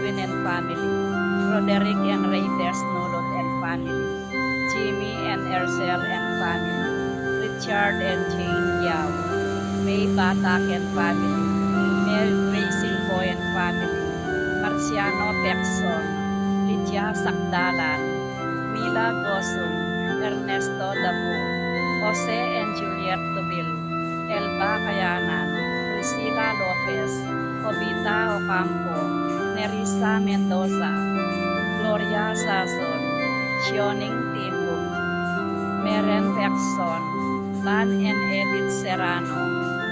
Edwin and family, Roderick and Reyes Nolot and family, Jimmy and Ercel and family, Richard and Jane Yao, May Batak and family, Mel Racing Boy and family, Marciano Pexon, Lydia Sakdalan, Mila Gosum, Ernesto Dabu, Jose and Juliet Tubil, Elba Kayanan, Priscilla Lopez, Obita Ocampo, Nerissa Mendoza, Gloria Sason, Xioning Tibum, Meren Pexon, Van and Edith Serrano,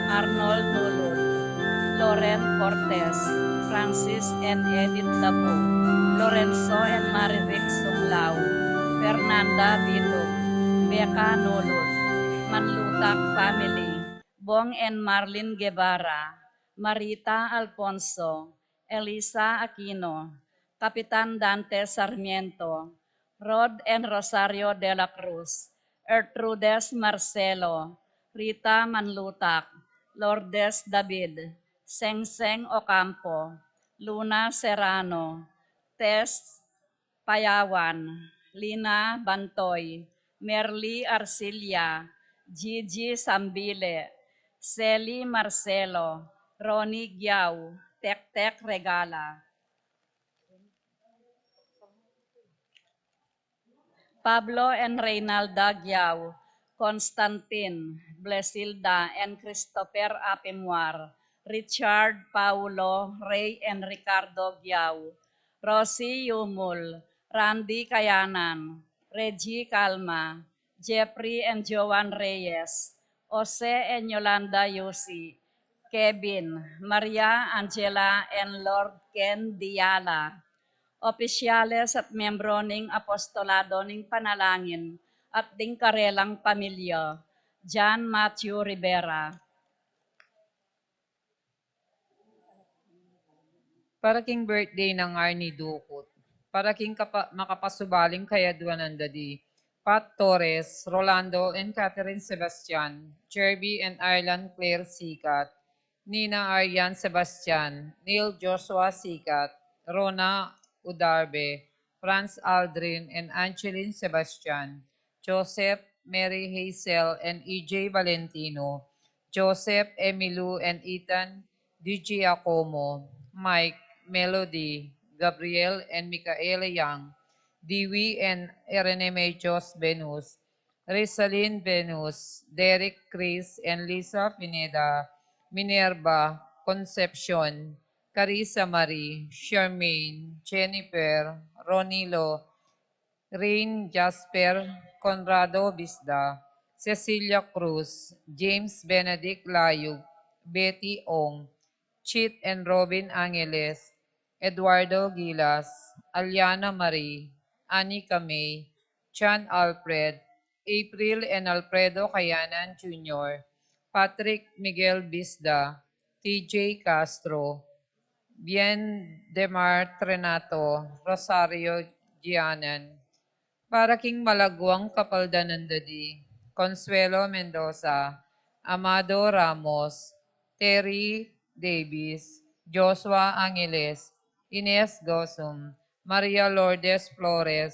Arnold Nulud, Loren Cortez, Francis and Edith Dabu, Lorenzo and Marivic Sumlao, Fernanda Bitog, Becca Nulud, Manlutak Family, Bong and Marlin Guevara, Marita Alfonso, Elisa Aquino, Kapitan Dante Sarmiento, Rod and Rosario de la Cruz, Ertrudes Marcelo, Rita Manlutak, Lourdes David, Sengseng Ocampo, Luna Serrano, Tess Payawan, Lina Bantoy, Merly Arcilia, Gigi Sambile, Celi Marcelo, Ronnie Giao, Tek Tek Regala, Pablo and Reynalda Giao, Constantine, Blesilda and Christopher Apemuar, Richard Paulo, Ray and Ricardo Giao, Rosie Yumul, Randy Kayanan, Reggie Calma, Jeffrey and Joan Reyes, Jose and Yolanda Yusi, Kevin, Maria Angela and Lord Ken Diala, opisyales at membro ng apostolado ng panalangin at ding karelang pamilya, John Matthew Rivera. Para king birthday ng Arnie Dukut. Para king makapasubaling kaya duwanan dadi. Pat Torres, Rolando and Catherine Sebastian, Jerby and Ireland Claire Sikat, Nina Aryan Sebastian, Neil Joshua Sikat, Rona Udarbe, Franz Aldrin and Angeline Sebastian, Joseph, Mary Hazel and EJ Valentino, Joseph, Emilu and Ethan Di Giacomo, Mike, Melody, Gabriel and Micaela Young, Dewey and Erenemechos Venus, Rizalyn Venus, Derek Chris and Lisa Pineda, Minerva, Concepcion, Carissa Marie, Charmaine, Jennifer, Ronilo, Rain Jasper, Conrado Bisda, Cecilia Cruz, James Benedict Layug, Betty Ong, Chit and Robin Angeles, Eduardo Gilas, Aliana Marie, Anika May, Chan Alfred, April and Alfredo Cayanan Jr., Patrick Miguel Bisda, TJ Castro, Bien Demar Trenato, Rosario Gianan, para king malagwang kapaldanan dadi, Consuelo Mendoza, Amado Ramos, Terry Davis, Joshua Angeles, Ines Gosum, Maria Lourdes Flores,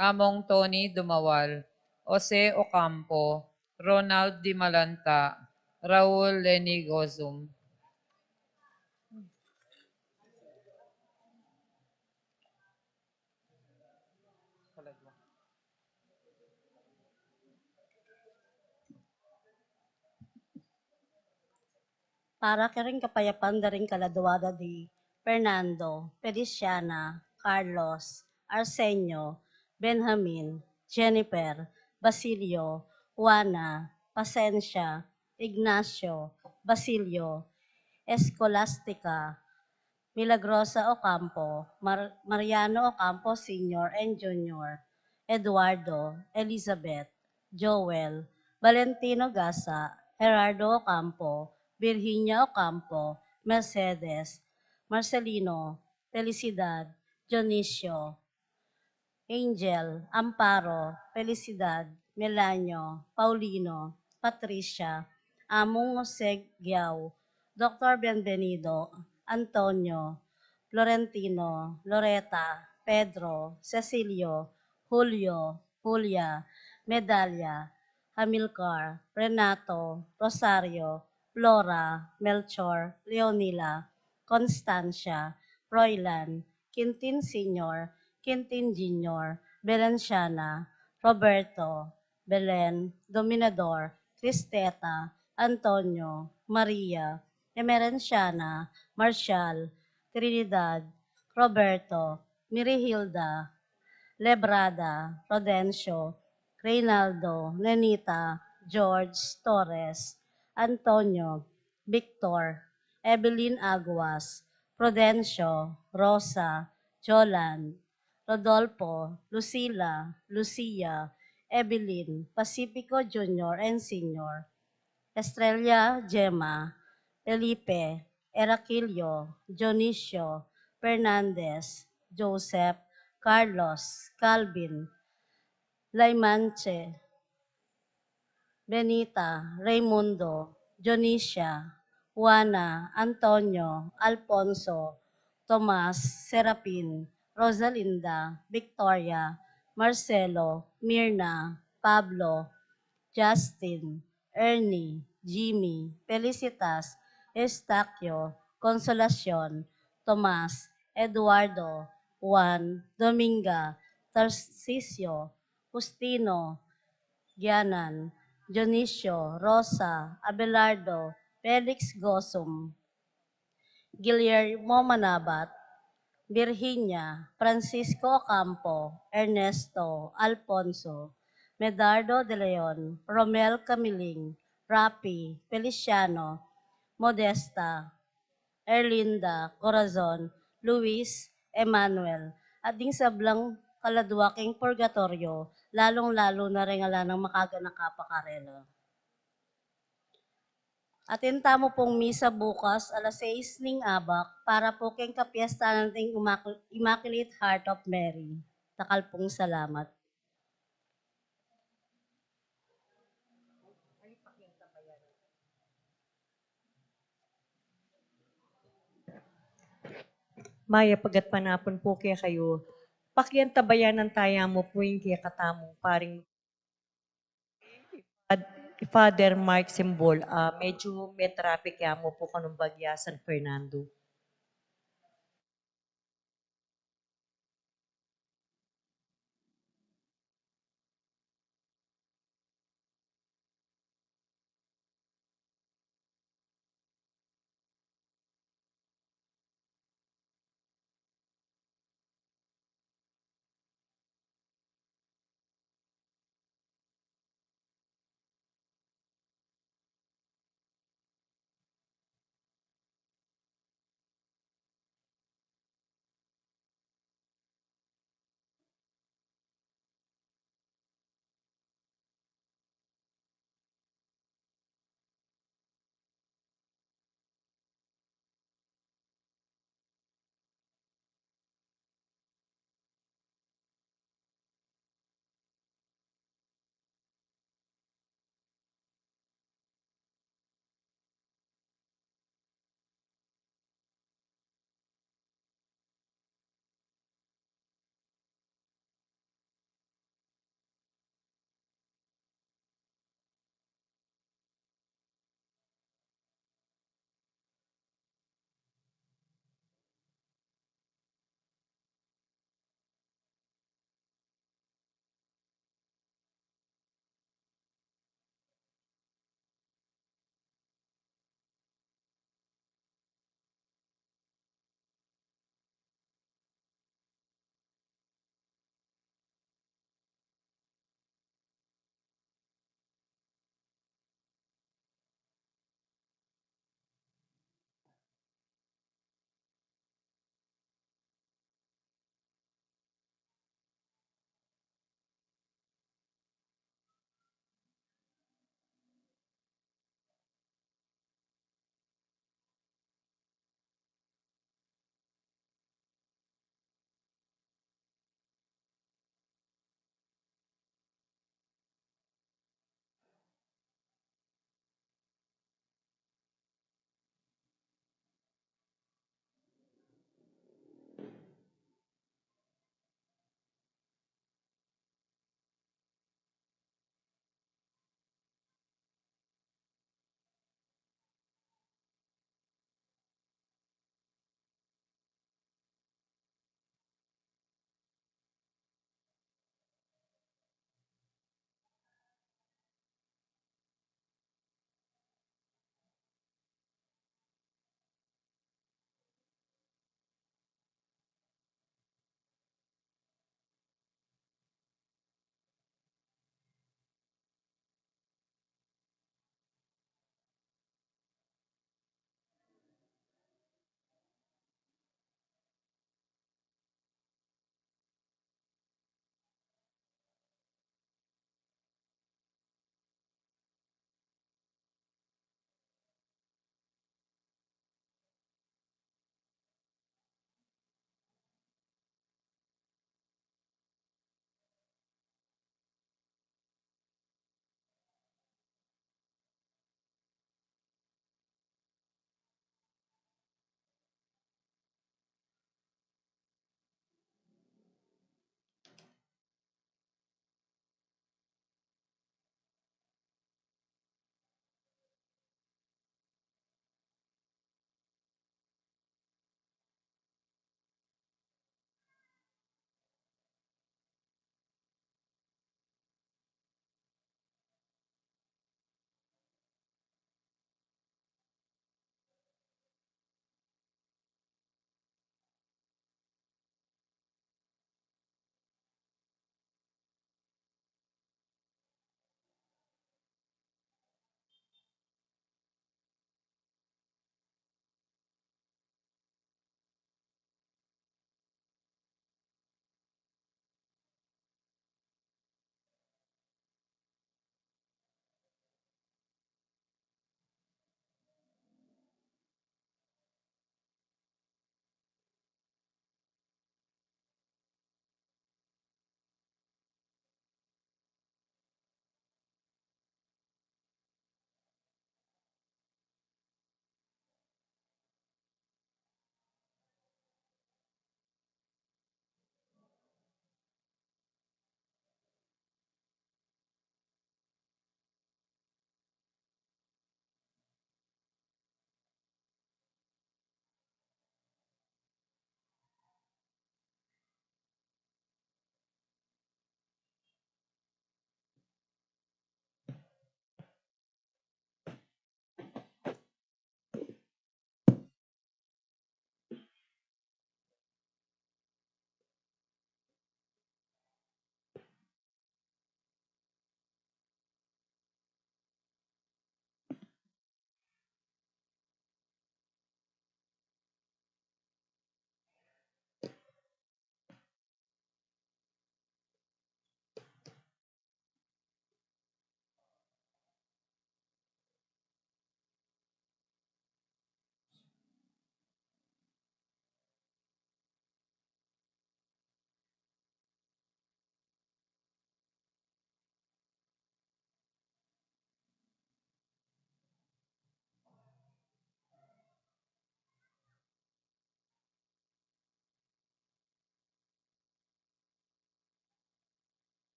Among Tony Dumawal, Jose Ocampo, Ronald Di Malanta, Raul Lenny Gosum. Para kering kapayapan da rin kaladuada di Fernando, Feliciana, Carlos, Arsenio, Benjamin, Jennifer, Basilio, Juana, Pasencia, Ignacio, Basilio, Escolastica, Milagrosa Ocampo, Mariano Ocampo Sr. and Jr., Eduardo, Elizabeth, Joel, Valentino Gasa, Gerardo Ocampo, Virginia Ocampo, Mercedes, Marcelino, Felicidad, Dionisio, Angel, Amparo, Felicidad, Melanio, Paulino, Patricia, Among Jose Giao, Dr. Bienvenido, Antonio, Florentino, Loretta, Pedro, Cecilio, Julio, Julia, Medalia, Hamilcar, Renato, Rosario, Flora, Melchor, Leonila, Constancia, Roylan, Quintin Sr., Quintin Jr., Belenciana, Roberto, Belen, Dominador, Cristeta, Antonio, Maria, Emerenciana, Marcial, Trinidad, Roberto, Mirihilda, Lebrada, Rodencio, Reynaldo, Nenita, George Torres, Antonio, Victor, Evelyn Aguas, Prudencio, Rosa, Jolan, Rodolfo, Lucila, Lucia, Evelyn, Pacifico Jr. and Sr., Estrella Gemma, Felipe, Eraquilio, Dionisio, Fernandez, Joseph, Carlos, Calvin, Laimanche, Benita, Raimundo, Dionisia, Juana, Antonio, Alfonso, Tomas, Serapin, Rosalinda, Victoria, Marcelo, Mirna, Pablo, Justin, Ernie, Jimmy, Felicitas, Estacio, Consolacion, Tomas, Eduardo, Juan, Dominga, Tarcisio, Justino, Gianan, Dionisio, Rosa, Abelardo, Felix Gosum, Guillermo Manabat, Virginia, Francisco Campo, Ernesto, Alfonso, Medardo de Leon, Romel Camiling, Rapi, Feliciano, Modesta, Erlinda, Corazon, Luis, Emmanuel, at ding sablang kaladwaking purgatorio, lalong-lalo na rin ala ng makaganang kapakarelo. Atinta mo pong misa bukas, alas 6 ning abak, para po keng kapiesta nating Immaculate Heart of Mary. Takal pong salamat. Maya pagat panapon po kaya kayo. Pakyan tabayanan taya mo po yung kaya katamong paring Father Mark Symbol. Medyo may traffic ya mo po kanong bagya San Fernando.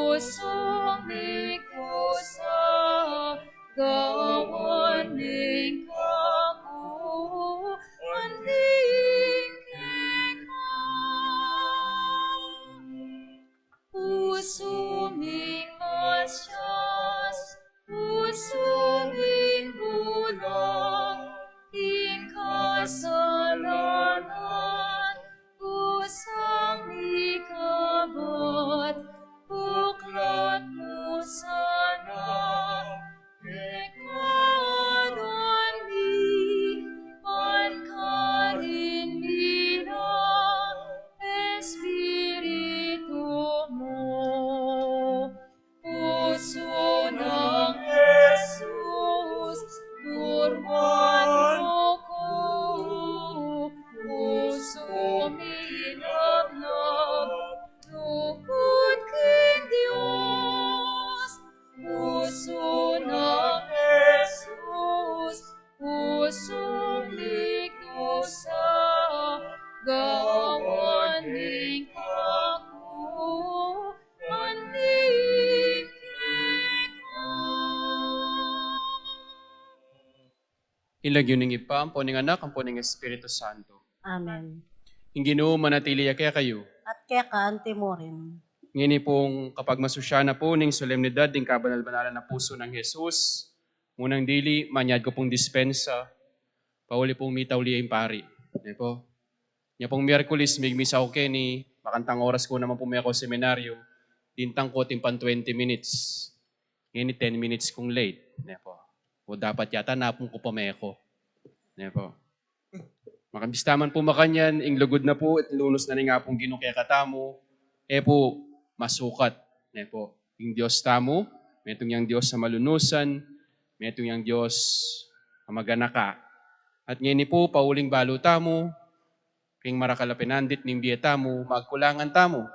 pusong ligdusa, gawaning kaku, anding keka. Pusuming masyas, pusuming gulang, ikasalanan, pusang ikabat, buklat mo sana, ikanan mi, pagkarin nila, Espiritu mo. Puso ng Jesus, turban mo ko, puso minablab, lukod king Diyos. Puso ng Jesus, pusong ligdusa, gawaning kaku, anding keka. Ilagyo ning ipa, ang puning anak, ang puning Espiritu Santo. Amen. Ang Ginoo manatili kaya kayo. At kaya kaanti mo rin. Ngini pong kapag masusya na po ning solemnidad ng kabanal-banalan na puso ng Jesus, munang dili, manyad ko pong dispensa, pauli pong mitawli ang pari. Yan po. Yan pong Miyerkules, may misa ko ni, makantang oras ko naman po may ako seminaryo, tintang ko timpan 20 minutes. Ngini 10 minutes kong late. Yan po. O dapat yata napong ko pa may ako. Yan po. Makabistaman po makanyan, ing lugod na po, at lunos na nga pong ginukya katamo, po, masukat. Yan po. Ing Diyos tamo, metong yang Diyos sa malunusan, metong yang Diyos maganaka. At ngayon po, pauling balo tamo, king marakalapinandit ning biya tamo, magkulangan tamo.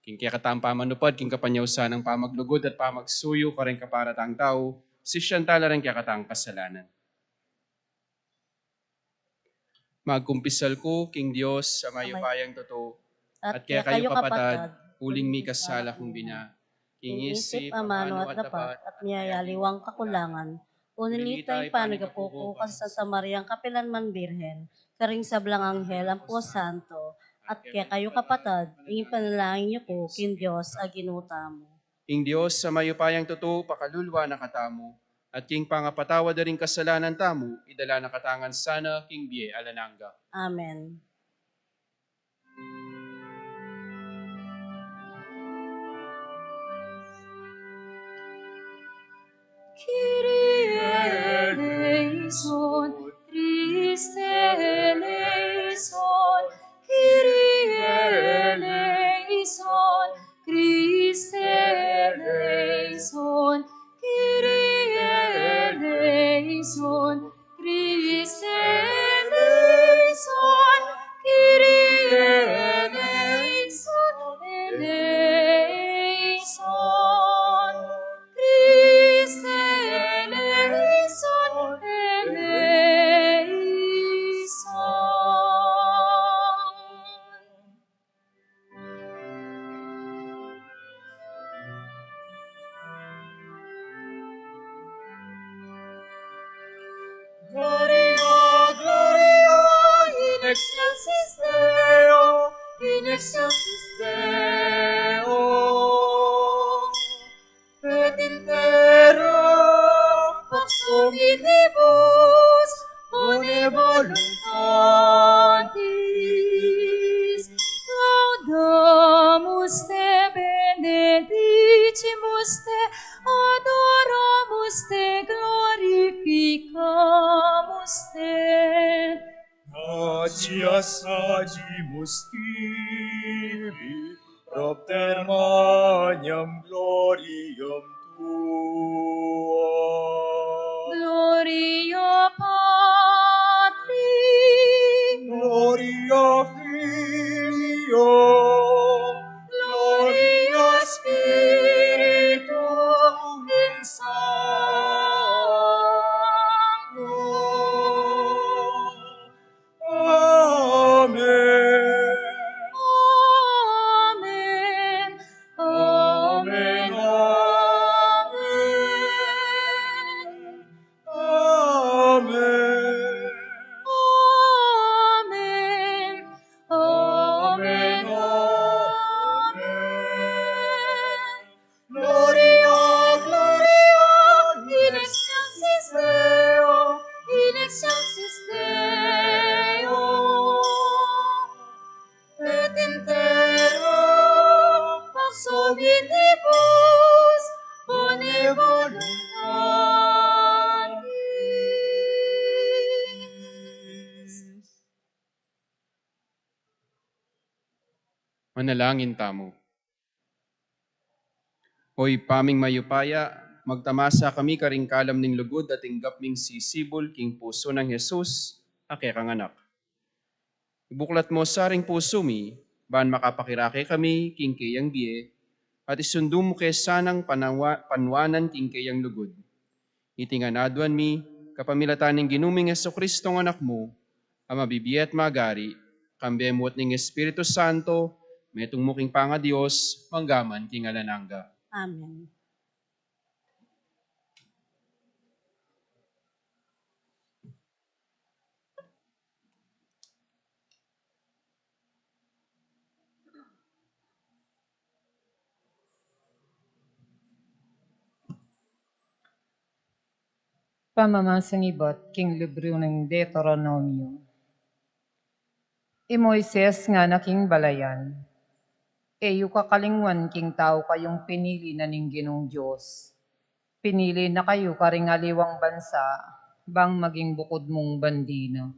King kaya katampa manupad, king kapanyausan ng pamaglugod at pamagsuyo, kareng kaparatang tao, sisyan tala rin kaya katang kasalanan. Magkumpisal ko, King Diyos, sa mayupayang totoo, at kaya kayo kapatad, uling mi kasala kong bina. King isip, amano at dapat, at miyayaliwang kakulangan. Unilitay panagapuko ka sa Santa Mariang Kapilanman Birhen, karing sablang anghel ang po santo, at kaya kayo kapatad, ingin panalangin niyo po, kin Diyos, aginuta mo. King Diyos, sa mayupayang totoo, pakalulwa na katamo, at king pangapatawa da rin kasalanan tamo, idala na katangan sana, King Bie Alananga. Amen. Kyrie eleison, Christe eleison, Kyrie eleison, Christe eleison, Kyrie eleison, Christe eleison, Kyrie eleison, eleison, Christe eleison, eleison. Gloria, Gloria, in excelsis Deo, in excelsis Deo. Et in terra pax omnibus, bone voluntatis. Laudamus te, benedicimus te, adoramus te, glorificamus te. Gratias agimus tibi, propter magnam gloriam tua. Gloria Patri, Gloria Filio, Gloria Spiritu, in Sancto. Amen. Amen. Amen. omnibus voluntatis. Manalangin tamo. Hoy paming mayupaya, magtamasa kami karing kalam ning lugod at inggap ming sisibol king puso ng Jesus, ake kang anak. Ibuklat mo sa ring puso mi, ban makapakirake kami king kayang biye, at isundo mo kay sanang panwanan king kayang lugod. Itinganaduan mi, kapamilatan ng ginuming Jesucristo ng anak mo, ang mabibiya at magari, kambemot ng Espiritu Santo, metong muking panga Diyos, manggaman king alananga. Amen. Pamamasang iba't king libro ng Deuteronomio. I Moises nga na king balayan, eyo kakalingwan king tao kayong pinili na ning Ginong Diyos. Pinili na kayo karing aliwang bansa, bang maging bukod mong bandina.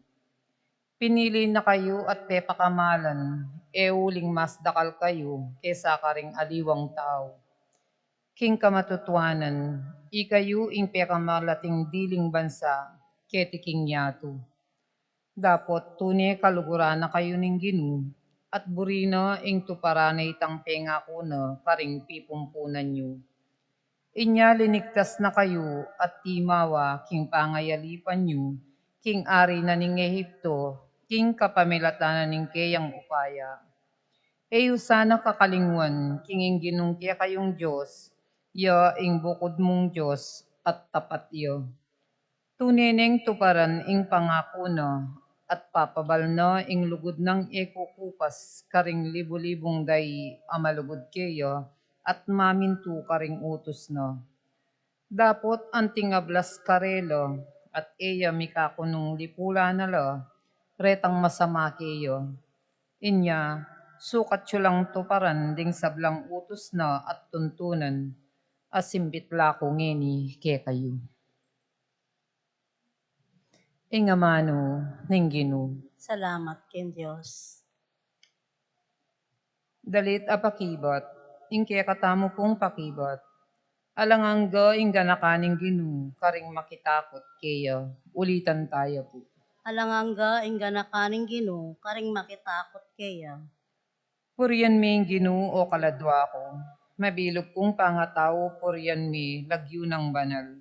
Pinili na kayo at pepakamalan, uling mas dakal kayo kesa karing aliwang tao. King kamatutuanan, ikayo ing pekamalating diling bansa, keti king yato. Dapot tunay kalugurana kayo ning Ginu, at burina ing tuparana itang pengako na karing pipumpunan nyo. Inya linigtas na kayo at timawa king pangayalipan nyo, king ari na ning Ehipto, king kapamilatanan ning kayang upaya. Eyo sana kakalingwan, king ing ginungkya kayong Diyos, ya ing bukod mong Diyos at tapat iyo. Tunineng tuparan ing pangako na, at papabal na ing lugod ng ekukupas karing libo-libong day amalugod kayo, at mamintu karing utos na. Dapot anting ablas karelo, at eya mikakunong lipula na la, retang masama kayo. Inya, sukat siyo lang tuparan ding sablang utos na at tuntunan, asimbit lako ngeni ke kayo. Ingamano ning Ginoo. Salamat ken Diyos. Dalit apakibat, ingke katamo pong pakibat. Alangangga ingganakaning Ginoo, karing makitakot kaya, ulitan tayo po. Alangangga ingga kaning Ginoo, karing makitakot kaya. Purian mi Ginoo o kaladwa ko, mabilog kong pangatao purian mi lagyo ng banal.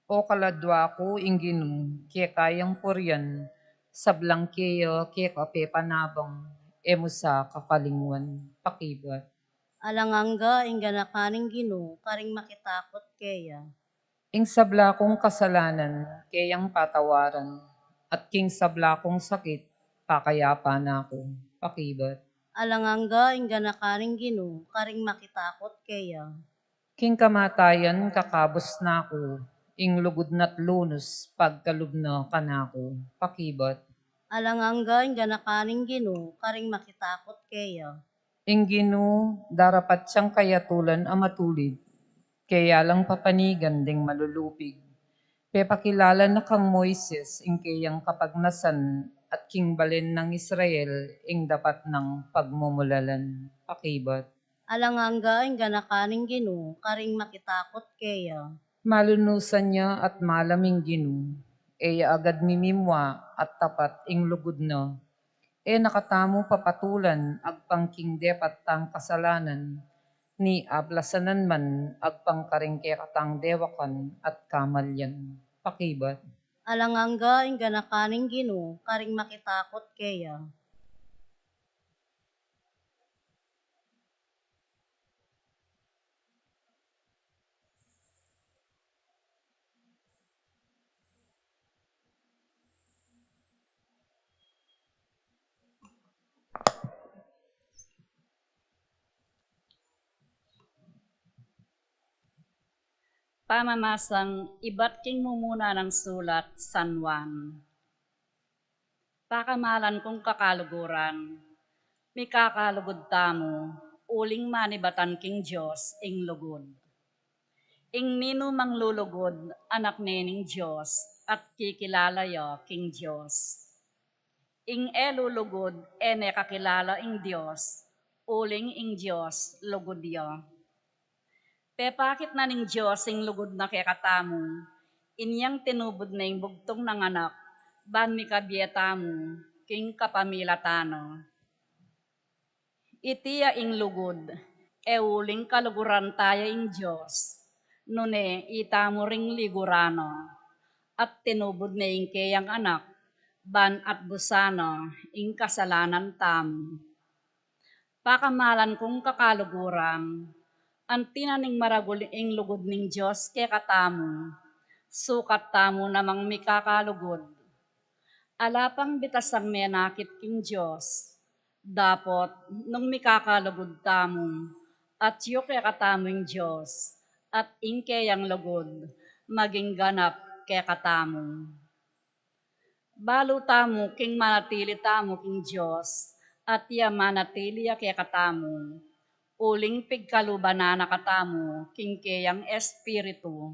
O kaladwa ko ing Ginoo, kaya kayang purian, sablang kaya kaya kapepanabang, emusa kakalingwan, pakibat. Alangangga ingga kaning Ginoo, karing makitakot kaya. Ing sabla kong kasalanan, kayang patawaran, at king sabla kong sakit, pakayapa na ako, pakibat. Alangangga ingga kaning Ginoo, karing makitakot kaya. King kamatayan, kakabos na ako, ing lugod na't lunos, pagkalubna kanako, pakibat. Alangangga ingga kaning Ginoo, karing makitakot kaya. Ing Ginoo, darapat siyang kayatulan ang matulid, kaya lang papanigan ding malulupig. Pepakilala na kang Moises, ing kayang kapagnasan, at king balen ng Israel, ing dapat ng pagmumulalan, pakibat. Alangangga ingga kaning Ginoo, karing makitakot kaya. Malunusan niya at malaming Ginoo, eya agad mimimwa at tapat ing lugod na. Nakatamo papatulan agpangking depat tang kasalanan, ni ablasanan man agpangkaring katang dewakan at kamalyan. Pakibat. Alangangga ingga kaning Ginoo, karing makitakot kaya. Pamamasang iba't king mumuna ng sulat San Juan. Pakamalan kong kakaluguran, may kakalugod tamo, uling manibatan king Diyos, ing lugod. Ing nino manglulugod, anak nening Diyos, at kikilalayo king Diyos. Ing elulugod, ene kakilala ing Diyos, uling ing Diyos, lugod yo. Pepakit na ning Diyos ing lugod na kekatamu, inyang tinubod na ing bugtong ng anak, ban mi kabietamu, king kapamilatano. Itiya ing lugod, uling kaluguran tayo ing Diyos, nune itamo ring ligurano, at tinubod na ing kayang anak, ban at busano, ing kasalanan tamu. Pakamalan kong kakaluguran, ang tinaning maragul ing lugod ning Diyos ke katamu, sukat tamo namang mikakalugod. Alapang bitasang menakit king Diyos, dapot nung mikakalugod tamo, at yu ke kataming Diyos, at ing kayang lugod, maging ganap ke katamu. Balo tamo king manatili tamo king Diyos, at ya manatili ya ke katamu, uling pigkalubanana katamu, king kayang espiritu.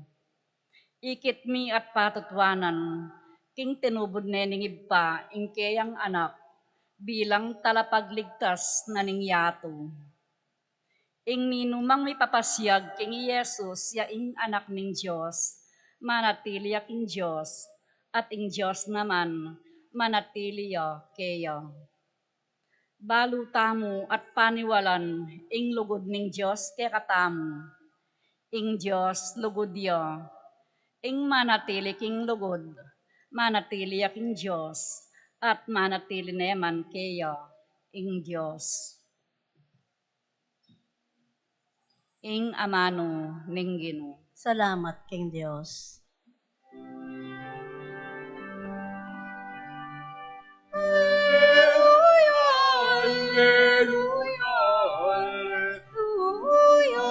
Ikit mi at patutwanan, king tinubod nening ibpa, ing kayang anak, bilang talapagligtas na ning yato. Ing ninumang may papasyag king Yesus, ya ing anak ning Diyos, manatili ya king Diyos, at ing Diyos naman, manatili ya kayo. Balu tamu at paniwalan, ing lugod ning Diyos ke katamu. Ing Diyos lugod yo, ing manatili king lugod, manatili ya king Diyos, at manatili naman kayo, ing Diyos. Ing amano ning Ginoo. Salamat king Diyos. Alleluia, alleluia, alleluia,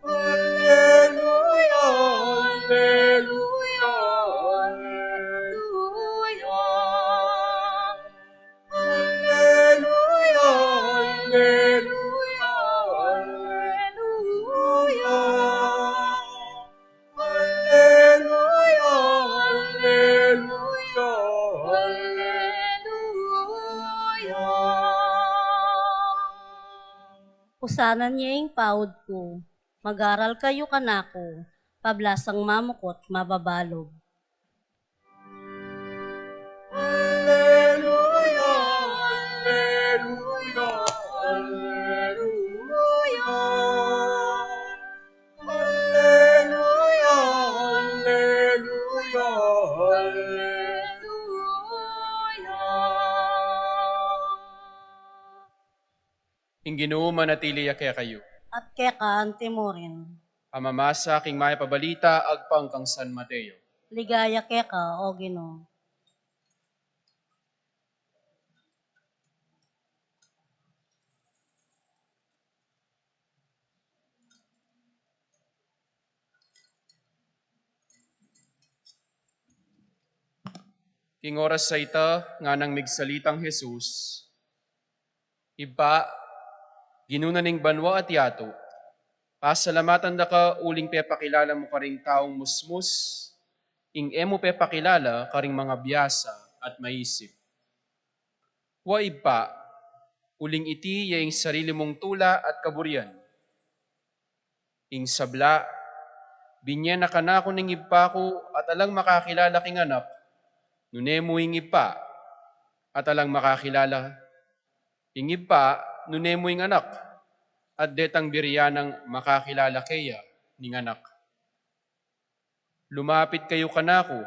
alleluia, alleluia, alleluia, alleluia, alleluia, alleluia, alleluia. Pusanan niya ing paud ko, mag-aral kayo kanako, pablasang mamukot mababalog. Alleluia, alleluia, alleluia. Alleluia, alleluia, alleluia. Ing Ginoo manatili ya kaya kayo. At kekaan timurin, Pamamasa king may pabalita agpang kang San Mateo. ligaya keka o Ginoo. King oras sa ita, nga nang migsalitang Jesus, iba, ginunaning banwa at yato, pasalamatan da ka uling pepakilala mo karing taong musmus, ing emo pepakilala karing mga biyasa at maisip. Wa iba, uling iti yaing sarili mong tula at kaburian. Ing sabla, binyan na kanako ning iba ko at alang makakilala king anak, nunemo ing ipa, at alang makakilala ing ipa, nunemo ing anak, at detang biryanang makakilala kaya ning anak. Lumapit kayo kanako,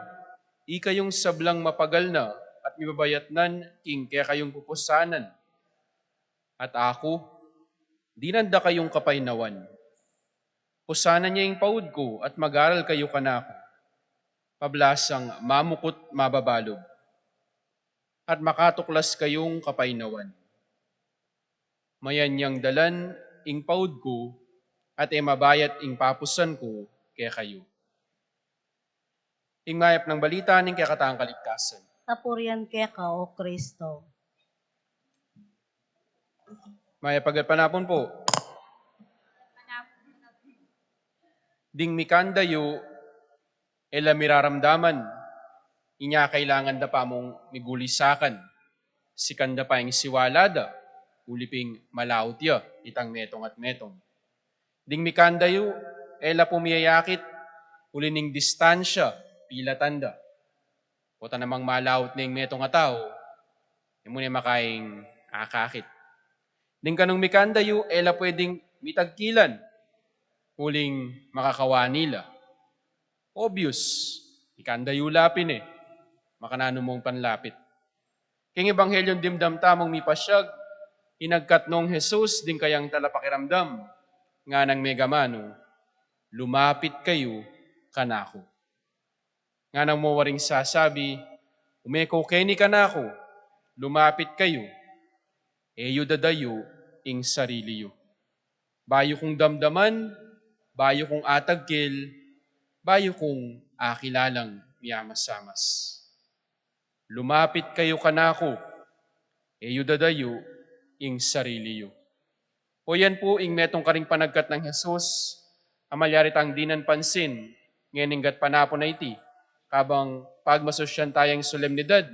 kayong sablang mapagal na at mibabayatnan king kaya kayong pupusanan. At ako, di nanda kayong kapaynawan. Pusanan niya yung paud ko at mag-aral kayo kanako. Pablasang mamukot mababalog. At makatuklas kayong kapaynawan. Mayan niyang dalan ing paud ko at mabayat ing papusan ko kaya kayo. Ing mayap ng balita ning kaya kataang kaligtasan. Tapurian keka o Kristo. Maya pagatpanapon po. Ding mikandayo, ela miraramdaman, inya kailangan da pa mong migulisakan. Sikanda pa yung siwalada, uliping malaut ya, itang metong at metong. Ding mikandayo, ela pumiyayakit, ulining distansya, pila tanda. Puta namang malaut na yung metong ataw, yung muna makaing akakit. Ding kanong mikandayo, ela pwedeng mitagkilan, huling makakawa nila. Obvious, mikandayo lapin makanano mong panlapit. King Ebanghelyon dimdam tamong mipasyag, inagkat nung Jesus din kayang talapakiramdam, nga ng megamano, lumapit kayo kanako. Nga nang mawaring sasabi, umeko keni kanako, lumapit kayo, eyo dadayo ing sariliyo. Bayo kong damdaman, bayo kong atagkil, bayo kong akilalang miyamasamas. Lumapit kayo kanako, eyo dadayo ing sariliyo. O yan po ing metong karing panagkat ng Jesus, amalyarit ang dinan pansin, ngeninggat panapon na iti, kabang pagmasosyan tayang solemnidad,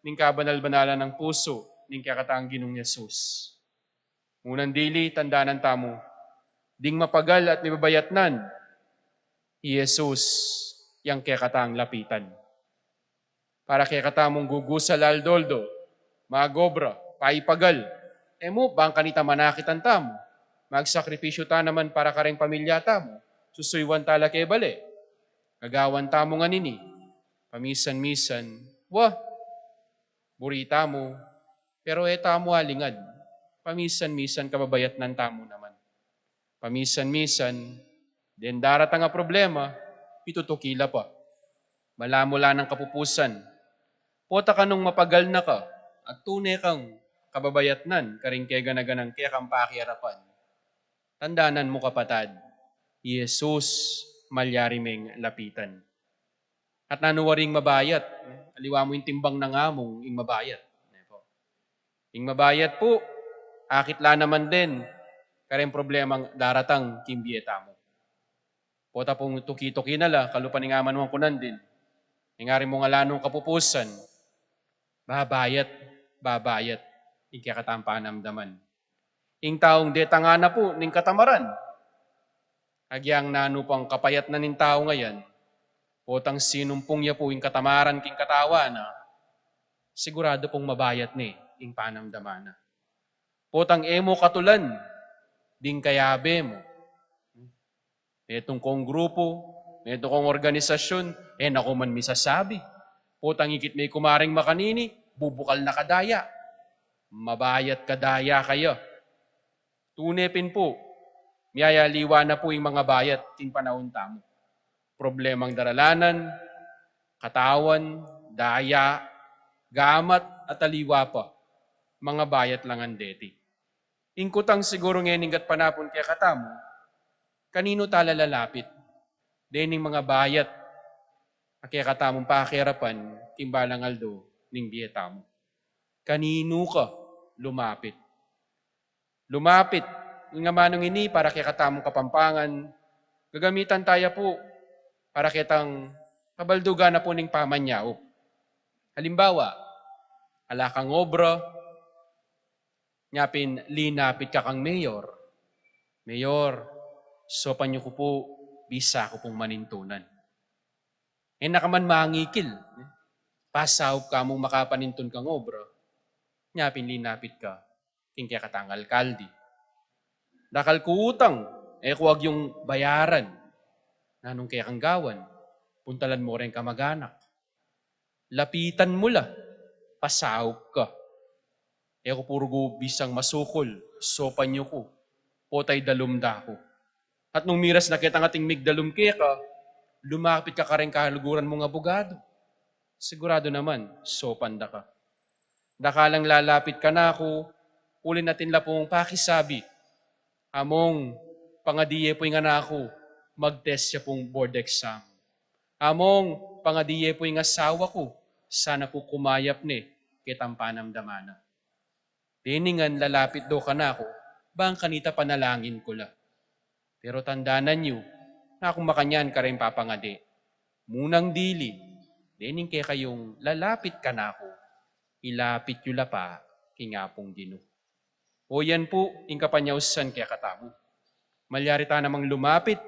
ning kabanal-banalan ng puso, ning kakataang Ginong Jesus. Ngunang dili, tandaanan tamo, ding mapagal at mibabayatnan, Jesus yang kakataang lapitan. Para kakatamong gugusal aldoldo, magobra, paipagal, mo, bang kanita manakitan tamo, magsakripisyo ta naman para kareng pamilya tamo, susuywan tala kay bale, gagawan tamo nga nini, pamisan-misan, wah, burita mo, pero tamo halingad, pamisan-misan kababayat ng tamo naman. Pamisan-misan, den daratang nga problema, pitutukila pa. Malamula ng kapupusan, pota ka nung mapagal na ka, at tunay kang kababayatnan, karing kaya ganaganang kaya kang pakiarapan. Tandanan mo kapatad, Jesus malyarimeng lapitan. At nanuwaring mabayat, aliwa mo yung timbang ng among ing mabayat. Ing mabayat po, akitla naman din, karing problemang daratang kimbieta mo. Pota pong tuki-tuki nala, kalupaning aman mong kunan din. Ingari mo nga lanong kapupusan, babayat, ikakatampanamdaman. Ing taong detanga na po, ning katamaran. Agyang nano pang kapayat na ning tao ngayon, potang sinumpong niya po ing katamaran king katawa na, sigurado pong mabayat ni ing panamdamana. Potang emo katulan, ding kayabe mo. Etong kong grupo, etong kong organisasyon, nako man misasabi. Potang ikit may kumaring makanini, bubukal na kadaya. Mabayat kadaya kayo. Tunepin po, miyayaliwa na po yung mga bayat ting panahon tamo. Problemang daralanan, katawan, daya, gamat at aliwa pa. Mga bayat lang ang deti. Ingkutang siguro ngeninggat panapon kaya katamo, kanino tala lalapit? Dening mga bayat, kaya katamong pakirapan, timbalang aldo, ning dietamo. Kanino ka lumapit? Lumapit, nga manong ini para kaya katamong kapampangan, gagamitan tayo po para kitang kabaldugan na po ning pamanyaw. Halimbawa, ala kang obra, nyapin linapit ka kang mayor. Mayor, so panyo ko po, bisa ko pong manintunan. Nakaman mangikil, pasaw ka mong makapanintun kang obra, nyapin linapit ka, king kaya katang alkaldi. Dakal ko utang, kuwag yung bayaran, nanong kaya kang gawan, puntalan mo rin kamag-anak. Lapitan mo la, pasaw ka. Ko puro bisang masukol, sopan nyo ko, potay dalumda ko. At nung miras na kita ng ating migdalum kaya ka, lumapit ka rin kahaluguran mong abogado. Sigurado naman, sopanda ka. Dakalang lalapit ka na ako, ulin natin lapong pakisabi, among pangadiye po yung ako, mag-test siya pong board exam. Among pangadiye po yung asawa ko, sana po kumayap ni kitang panamdamana. Tiningan lalapit do ka na ako, bang kanita panalangin ko la. Pero tandanan nyo, na kung makanyan ka rin papangadi, munang dili, dening kaya kayong lalapit ka na ako, ilapit yu la pa, kingapong Ginoo. O yan po, ing kapanyausan kaya katamo. Malyari ta namang lumapit,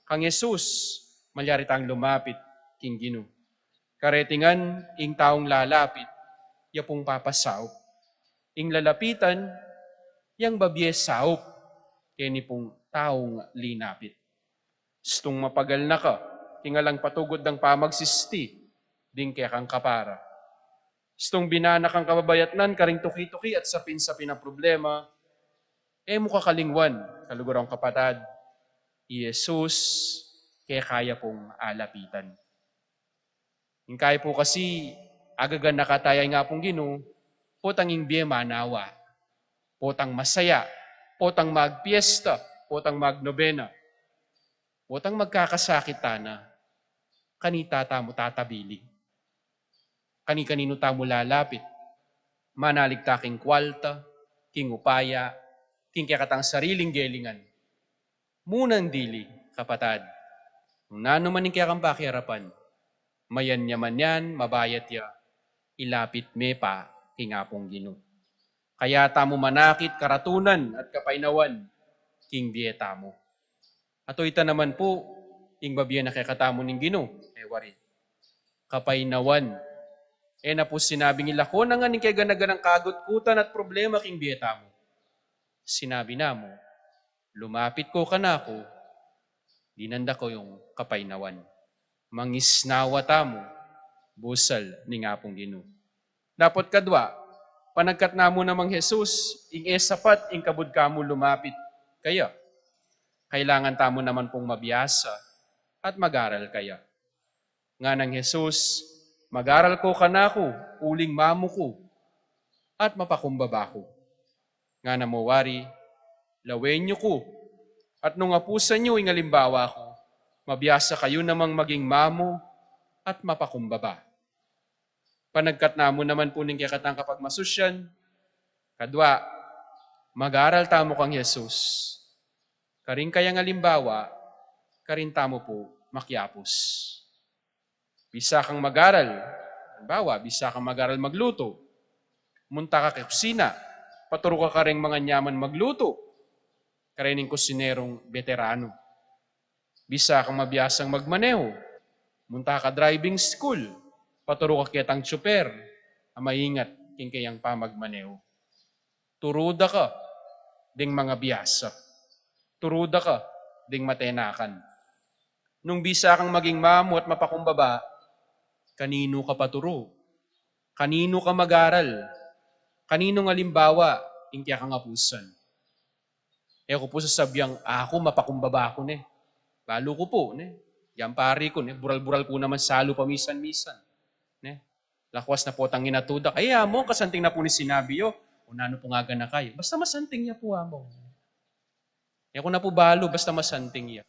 kang Jesus, malyari tang lumapit, king Ginoo. Karetingan, ing taong lalapit, ya pong papasaup. Ing lalapitan, yang babye saup, kini pong taong linapit. Stong mapagal na ka, kingalang patugod ng pamagsisti, ding kaya kang kapara. Stong binana kang kababayatnan, karing tuki-tuki at sapin-sapin ang problema, mo kakalingwan, kalugurang kapatad, Jesus, kaya kaya pong alapitan. Yung kaya po kasi, agagan nakatayay nga pong Ginoo, potang ingbiye manawa, potang masaya, potang magpiesta, potang magnobena, potang magkakasakit na, kanita tamo tatabili. Kani-kanino tamo lalapit, manalig taking kwalta, king upaya, king kakatang sariling gelingan. Munang dili, kapatad, nung nanumaning kaya kang pakiharapan, mayan yaman yan, mabayat ya, ilapit me pa, kingapong Ginoo. Kaya tamo manakit, karatunan at kapainawan, king bieta mo. Ato ita naman po, ing babiya na kakatamo ning Ginoo, wari, kapainawan. Na po sinabi nila ko na nga ning kaya ganaganang kagutkutan at problema king bieta mo. Sinabi na mo, lumapit ko ka na ako, dinanda ko yung kapainawan. Mangisnawa tamo, busal ni nga pong Ginoo. Dapat kadwa, panagkat na mo namang Jesus, ing sapat, ing kabud ka mo lumapit. Kaya, kailangan tamo naman pong mabiyasa at mag-aral kaya. Nga ng Jesus, mag-aral ko kanako, uling mamo ko, at mapakumbaba ko. Nga na mawari, lawenyo ko, at nung apusan nyo ingalimbawa ko, mabiyasa kayo namang maging mamo at mapakumbaba. Panagkat namo naman po ning kakatang kapag masusyan, kadwa, mag-aral tamo kang Jesus. Karing kaya ngalimbawa, karin tamo po makyapos. Bisa kang mag-aral, halimbawa, bisa kang mag-aral magluto, munta ka kay kusina, paturo ka ring mga nyaman magluto, karining kusinerong veterano. Bisa kang mabiyasang magmaneho, munta ka driving school, paturo ka kitang tsuper, maingat king kayang pamagmaneho. Turuda ka, ding mga biyasa. Turuda ka, ding matenakan. Nung bisa kang maging mamo at mapakumbaba, kanino ka paturo? Kanino ka mag-aral? Kanino nga limbawa, ingkya kang apusan? Ko po sasabyang, ako mapakumbaba ko ne. Balo ko po, ne. Yan pari ko, ne. Bural-bural po naman salo pamisan-misan. Ne. Lakwas na po tang inatuda. Kaya mo, kasanting na po ni sinabi yo, unano po nga na kayo. Basta masanting niya po amo. Ko na po balo, basta masanting niya.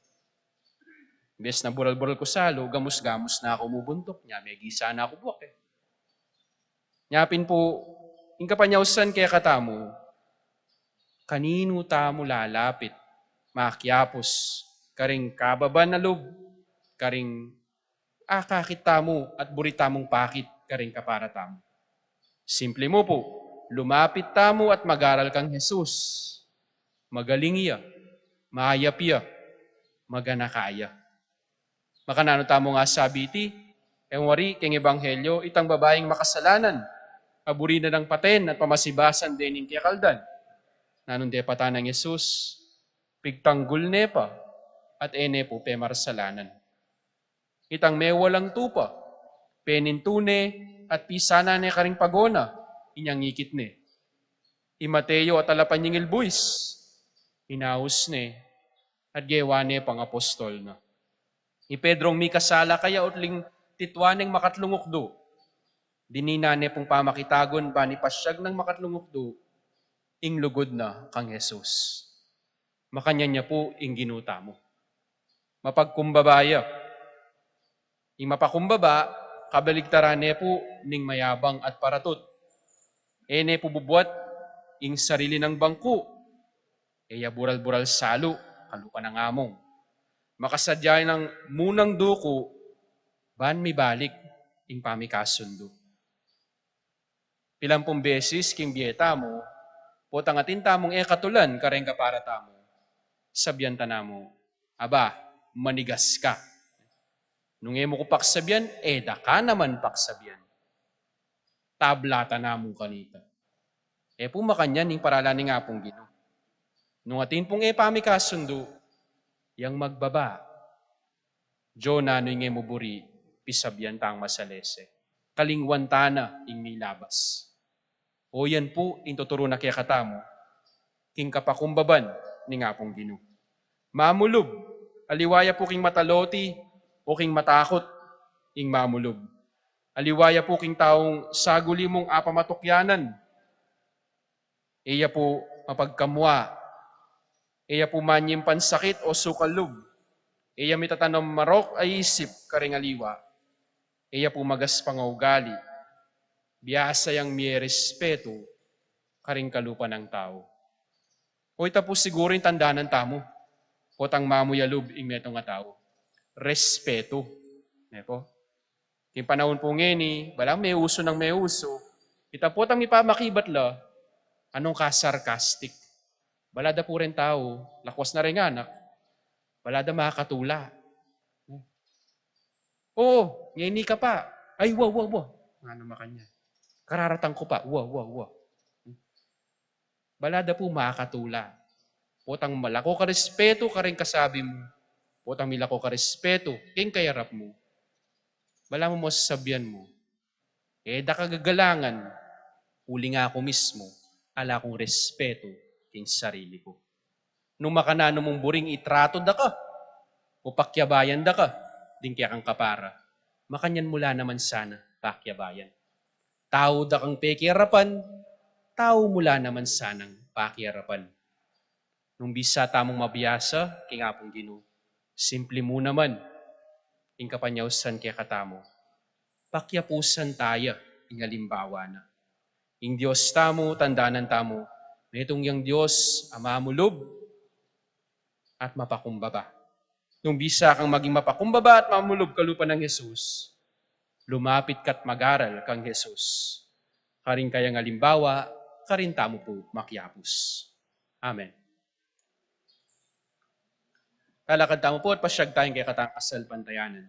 Bes na bural-bural ko salo, gamos-gamos na ako mubuntok niya. May gisa na ako buwak eh. Nyapin po, yung kapanyausan kaya katamo, kanino tamo lalapit, makyapos, karing kababa na loob, karing kakit tamo at buritamong pakit, karing kapara tamo. Simple mo po, lumapit tamo at mag-aral kang Jesus. Magaling iya, maayap iya, magana kaya. Makanano tamo nga sabi iti, wari king ebanghelyo, itang babaeng makasalanan, aburi na ng paten at pamasibasan din kaya kaldan. Nanon de pata ng Jesus, pigtanggol ne pa, at ene po pemarsalanan. Itang may walang tupa, penintune, at pisana ne karing pagona, inyang ikit ne. Imateo at alapan yung ilbuis, inaus ne, at gewa ne pang apostol na. Ni Pedrong mi kasala kaya utling titwaneng makatlungukdo. Dininane pong pamakitagon ba ni pasyag ng makatlungukdo, ing lugod na kang Jesus. Makanya niya po ing ginuta mo. Mapagkumbabaya. Ing mapakumbaba, kabaligtaran po ning mayabang at paratot. Ene po bubuat ing sarili ng bangko. Eya bural-bural salo, kalupa ng among. Makasadya ng munang duko, ban mi balik, ing pamikasundo. Pilampung beses king bieta mo, potang atin tamong katulan, kareng para tamo. Sabyan tanamo, aba, manigas ka. Nung mo ko paksabyan, da ka naman paksabyan. Tablata na mo kanita. Pumakanyan ning paralaning nga pong Ginoo. Nung atin pong pamikasundo, yang magbaba. Jona no yung muburi, pisabyan tang masalese. Kalingwan tana ing nilabas. O yan po, intuturo na kaya katamo, king kapakumbaban ni nga pong Ginoo. Mamulog, aliwaya po king mataloti, o king matakot, ing mamulog. Aliwaya po king taong saguli mong apamatukyanan. Iya po mapagkamwa. Iya po manyimpan sakit o sukalog. Iya mitatanong marok ay isip karing aliwa. Iya po magas pangaugali. Biyasa yang may respeto karing kalupa ng tao. O ita po siguro yung tandaan ng tamo. O tang mamuyalub ing meto nga tao. Respeto. Nepo? Yung panahon po ngeni, balang may uso ng may uso. Ita po tang ipamakibat la, anong ka-sarcastic. Balada po rin tao, lakwas na rin anak, balada makakatula. Oo, ngeni ka pa. Ay, wow. Nga naman kanya. Kararatang ko pa. Wow. Balada po makakatula. Potang malako ka respeto ka rin kasabi mo. Potang milako ka respeto, king kayarap mo. Bala mo masasabihan mo. Da kagagalangan, uli nga ako mismo, ala kong respeto king sarili ko. Nung makanano mong buring itrato da ka, o pakyabayan da ka, din kaya kang kapara. Makanyan mula naman sana, pakyabayan. Tao da kang pekirapan, tao mula naman sanang pakirapan. Nung bisa tamong mabiyasa, king apong Ginoo, simple mo naman, ing kapanyawsan kaya katamo. Pakyapusan tayo, ing halimbawa na. Ing Diyos tamo, tandaanan tamo, na itong yang Diyos, amamulob at mapakumbaba. Nung bisa kang maging mapakumbaba at mamulob kalupa ng Jesus, lumapit ka't mag-aral kang Jesus. Karing kayang halimbawa, karin tamo po makyapos. Amen. Kalakad tamo po at pasyag tayong kaya katang kasalpantayanan.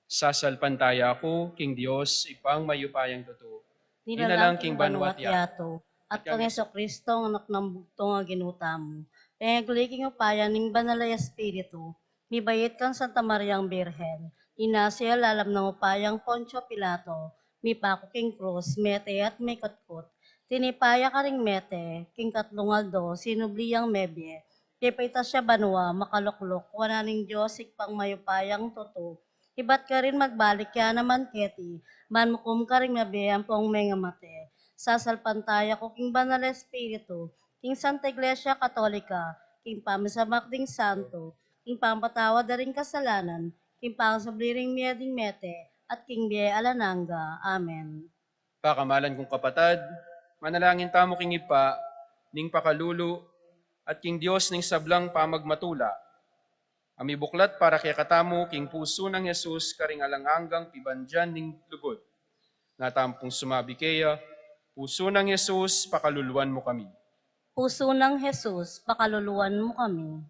Sasalpantaya ako, King Diyos, ipang mayupayang totoo. Nilalang king banwat yato, at kang Kristo ang anak ng bugtong nga ginutamo. Kaya guliking upayan ning banalay espiritu, mibayit kang Santa Mariang Birhen, inasya lalam ng upayang Poncio Pilato, mipako king krus, mete at may kutkot, tinipaya ka ring mete, king katlungaldo, sinubliyang mebye, kipita siya banwa, makaluklok, wananing Diyos ikpang mayupayang toto, ibat ka rin magbalik kaya naman keti, manmukum ka rin mabiyang pong mga mate. Sasalpantaya ko king banal espiritu, king Santa Iglesia Katolika, king pamisamak ding santo, king pampatawa da ring kasalanan, king pangsabliring miyading mete, at king biye alananga. Amen. Pakamalan kong kapatad, manalangin tamo king ipa, ning pakalulu, at king Diyos ning sablang pamagmatula. Ami buklat para kaya katamo king puso ng Jesus karing alanganggang pibandyan ning lugod. Nga tampong sumabi kaya, puso ng Jesus, pakaluluan mo kami. Puso ng Jesus, pakaluluan mo kami.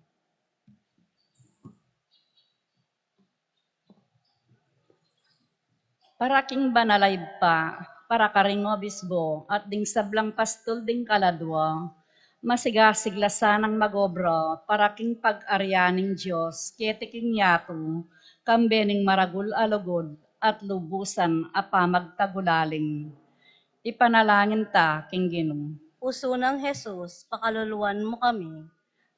Para king banalay pa, para karing obisbo, at ding sablang pastol ding kaladwa, masigasiglasan ang magobra, para king pag-aryaning Diyos, ketiking yato, kambening maragul alugod, at lubusan apamagtagulaling. Ipanalangin ta, king Ginoo. Puso ng Jesus, pakaluluan mo kami.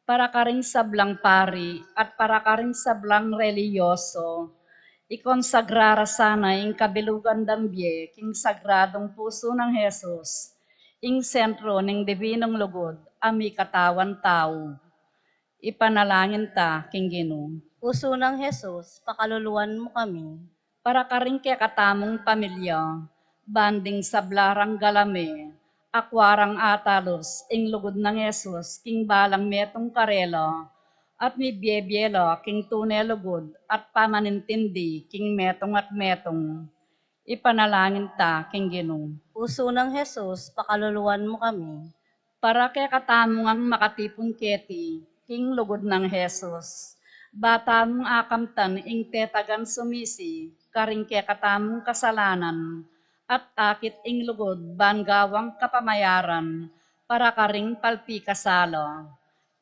Para karing sablang pari, at para karing sablang reliyoso, ikonsagrara sana ing kabilugan dambye, king sagradong puso ng Jesus, ing sentro ng divinong lugod, ami katawan tao. Ipanalangin ta, king Ginoo. Puso ng Jesus, pakaluluan mo kami. Para karing kaya katamong pamilya, banding sablarang galame, Akwarang atalos, ing lugod ng Yesus, king balang metong karelo, at mi biebielo, king tunay lugod, at pamanintindi, king metong at metong, ipanalangin ta, king ginong. Puso ng Jesus, pakaluluwan mo kami. Para kay katamong ang makatipon keti, king lugod ng Jesus. Bata mong akamtan, ing tetagan sumisi, karing kay katamong kasalanan, at akit ing lugod, bangawang kapamayaran, para karing palpi kasalo.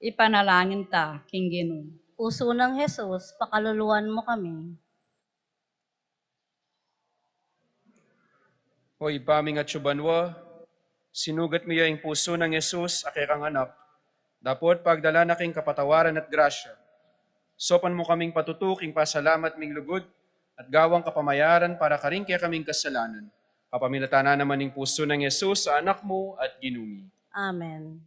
Ipanalangin ta, king ginong. Puso ng Jesus, pakaluluwan mo kami. Hoy, paming at subanwa, sinugat mo yung puso ng Yesus, akikang anak, dapat pagdala na king kapatawaran at grasya. Sopan mo kaming patutuking pasalamat ming lugod, at gawang kapamayaran para karing kaya kaming kasalanan. Kapamilata naman ng puso ng Yesus sa anak mo at ginumi. Amen.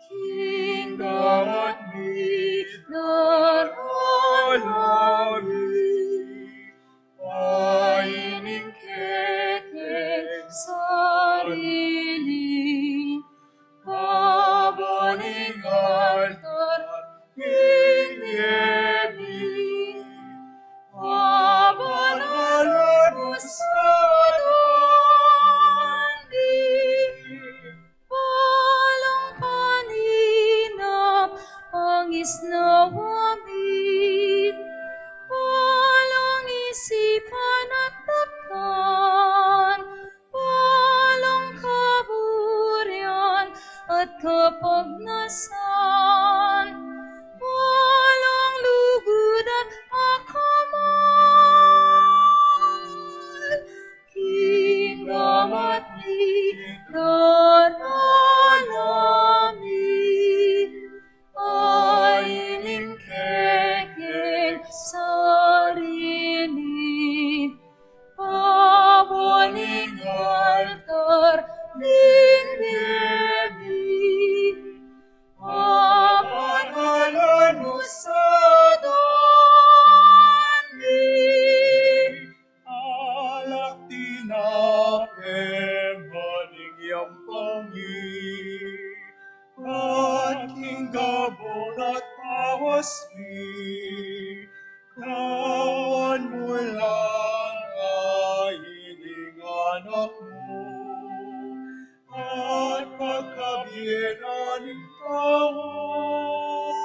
Kingdom at midnight alami, paining kekeng sarili, paboning altar pinyebi, pabanalan mo sa Walang paninap ang isnawamit, walang isipan at takpan, walang kaburian at kapagnasan, walang lugod at akamal. Kingdom at midnight alami, ainin kekeng sarili, paboning altar lindebi, pabanalan mo sa dandi, alak tinapemaning yampangi, at kinggabon at awasmi, kawan mo lang ahining anak mo, at pagkabienaning taon.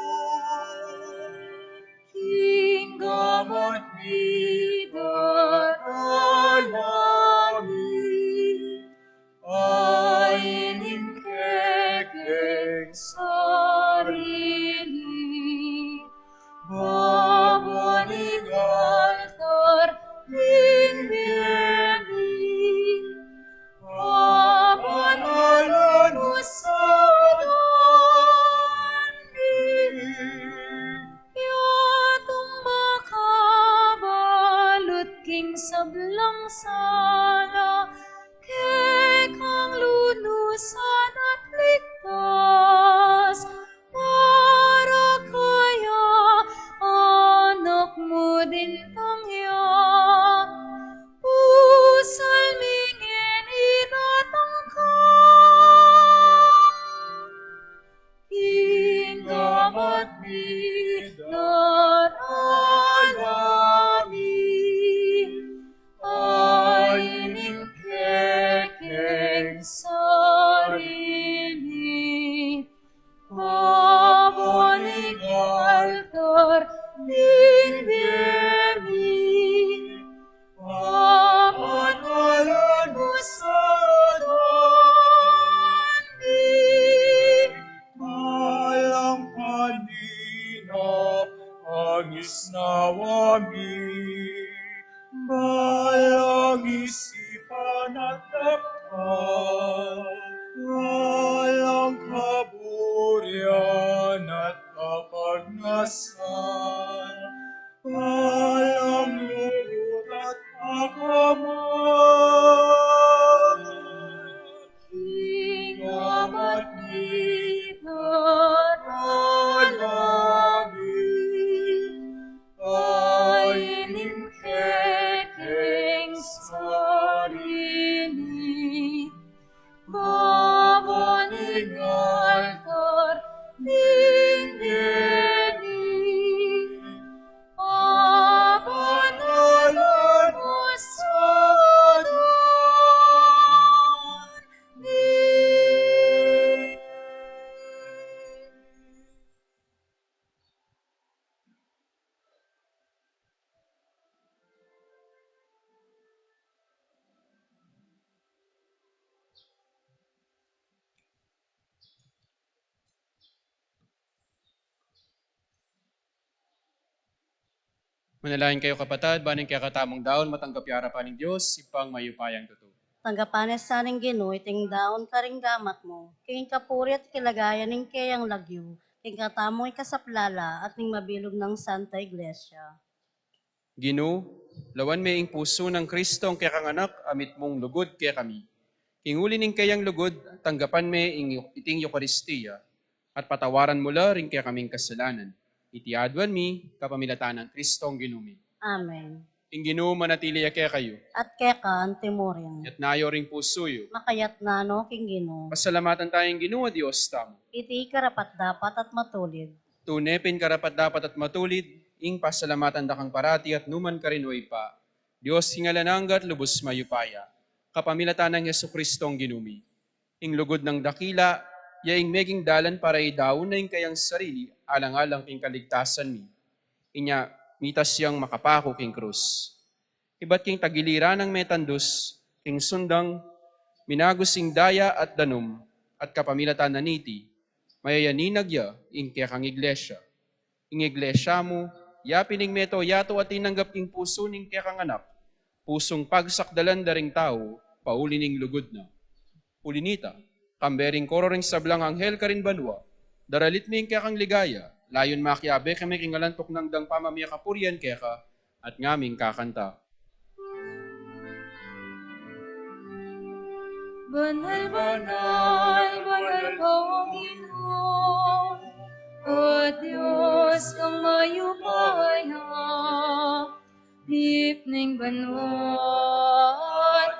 Kingdom at midnight alami, Ainin kekeng sarili, baboning altar lindebi, pabanalan mo sa dandi, yatong makabalot king sablang sala, kekang lunusan at ligtas, para kaya anak mo din tangya, pusal mingin inatangkap. Kingdom at midnight alami, ainin kekeng sarili, paboning altar lindebi, pabanalan mo sa dandi, Alang paninap ang isnawami, balang isipan at takpan, walang kaburian at kapagnasan, walang lugod at akamal. Kingdom at midnight alami, sarili, babaning altar, dinggeni, abanalan mo sa langit. Manalangin kayo kapatad, baning kaya katamong daon, matanggap yung harapan ng Diyos, ipang mayupayang totoo. Tanggapanes sa ning Ginoo iting daon karing gamat mo. King kapuri at kilagayan ning kayang lagyo. King katamoy kasaplala at ning mabilog ng Santa Iglesia. Ginoo, lawan may ing puso ng Kristo ang kaya kang anak, amit mong lugod kaya kami. Inguli ning kayang lugod, tanggapan may iting Eucharistia, at patawaran mula rin kaya kaming kasalanan. Itiadwan mi, kapamilatan ng Kristo ang ginumi. Amen. Ing Ginoo manatili kaya kayo, At keka ang timurin. at nayo ring pusoyo. Makayat na no King Ginoo. Pasalamatan tayong Ginoo, Diyos tamo. Iti karapat dapat at matulid. Tunepin karapat dapat at matulid, ing pasalamatan dakang parati at numan karinoy pa. Diyos hingalananggat lubos mayupaya, kapamilatan ng Yesu Kristo ang ginumi. Ing lugod ng dakila, yaing meging dalan para idaon na ing kayang sarili, alang-alang king kaligtasan mi. Inya, mitas siyang makapako king krus. Iba't king tagiliran ng metandus, king sundang, minagusing daya at danum, at kapamilatan na niti, mayayaninagya ing kaya kang iglesia. Ing iglesia mo, yapining meto yato at tinanggap king puso ning kaya kang anak, pusong pagsakdalan daring tao, pauli ning lugod na. Ulinita, kambering kororing sablang anghel karin banwa, daralit mi kaya kang ligaya, layon makiabe kami kingalantok ng dang pamamaya kapurian kaya ka, at ngaming kakanta. Banal, banal, banal ka, O Ginoo, O Diyos kang mayupaya, lipning banwat,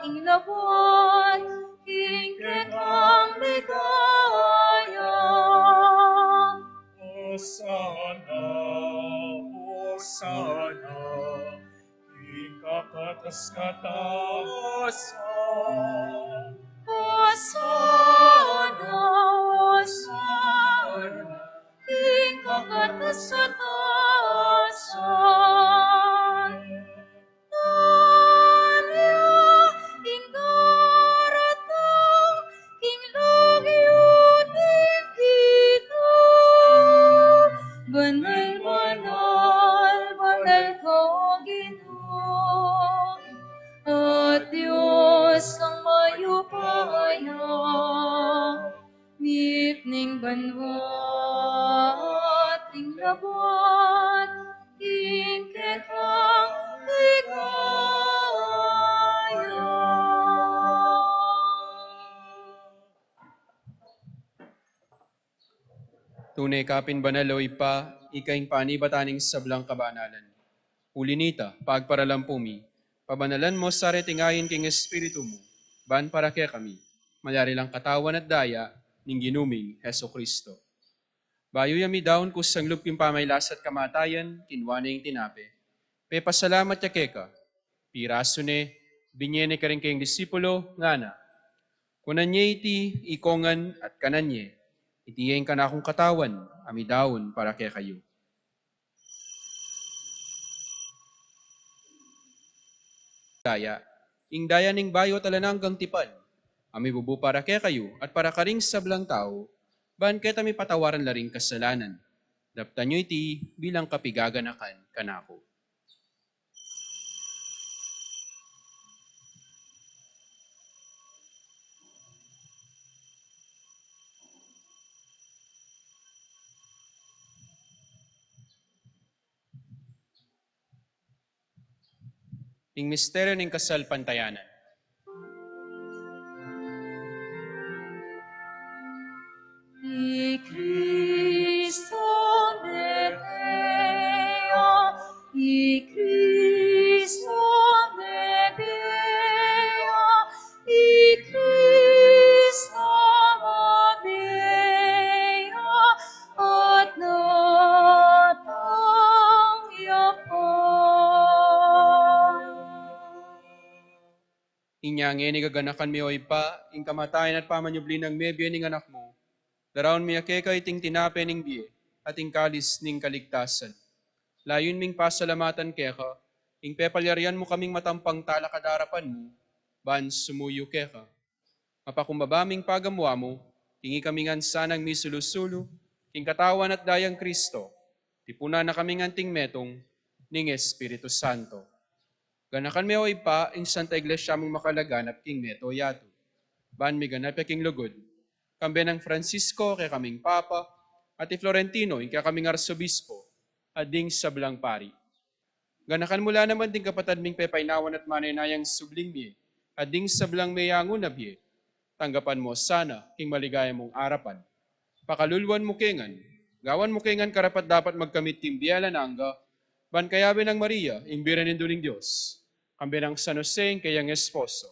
ing labot, ing ketang ligaya. Hosana, Hosana, ikakataskatasan. Hosanna, Hosanna, ing kakatasan. Nalia, ing daratang, ing lagyut, ing kita. Banal, banal, banal ka, O Ginoo, at Diyos kang mayupaya, lipning banwat, ing labot, ing ketang ligaya. Tunay kapin banaloy pa, ikaing panibataning sablang kabanalan. Ulinita, pagparalampumi, pabanalan mo sa retingayin king Espiritu mo, ban para kaya kami, mayari lang katawan at daya, ning ginuming Heso Kristo. Bayo yami daon kusang luping pamaylas at kamatayan, kinwana yung tinape. Pe pasalamat ya keka, piraso ne, binyene ka rin kayong disipulo, ngana. Kunanye iti, ikongan at kananye, itiyen ka na akong katawan, amidawon para kaya kayo. Daya, ing daya ning bayo talananggang tipan, ami bubu para kaya kayo, at para karing sablang tao, ban kaya mi patawaran laring kasalanan. Daptan nyo iti bilang kapigaganakan kanako. Ing misteryo ning kasal pantayanan. I Cristo Medea, I Cristo Medea, Inya ngeni gaganakan mi oy pa, ing kamatayan at pamanyubli ng mebyo ning anak mo. Daraon mi akeka iting tinape ning biye, at ing kalis ning kaligtasan. Layon ming pasalamatan keka, ing pepalyarian mo kaming matampang talakadarapan mo, ban sumuyo keka. Mapakumbabaming pagamwa mo, tingi kami ngan sanang misulusulo, king katawan at dayang Kristo, tipuna na kami nganting metong, ning Espiritu Santo. Ganakan mi oy pa, ing Santa Iglesia mong makalaganap king meto yato. Ban mi ganap king lugod. Kambe ng Francisco kay kaming Papa, at ti Florentino ing kay kaming Arsobispo, at ding sablang pari. Ganakan mula naman ding kapatad ming pepaynawan at manayang subling mi, at ding sablang mayangon na biye. Tanggapan mo sana king maligaya mong arapan. Pakalulwan mo kengan, gawan mo kengan karapat dapat magkamit king biyala nangga, ban kayabe ng Maria, imbiran ninduling Diyos. Kambe ng San Jose ing kayang esposo.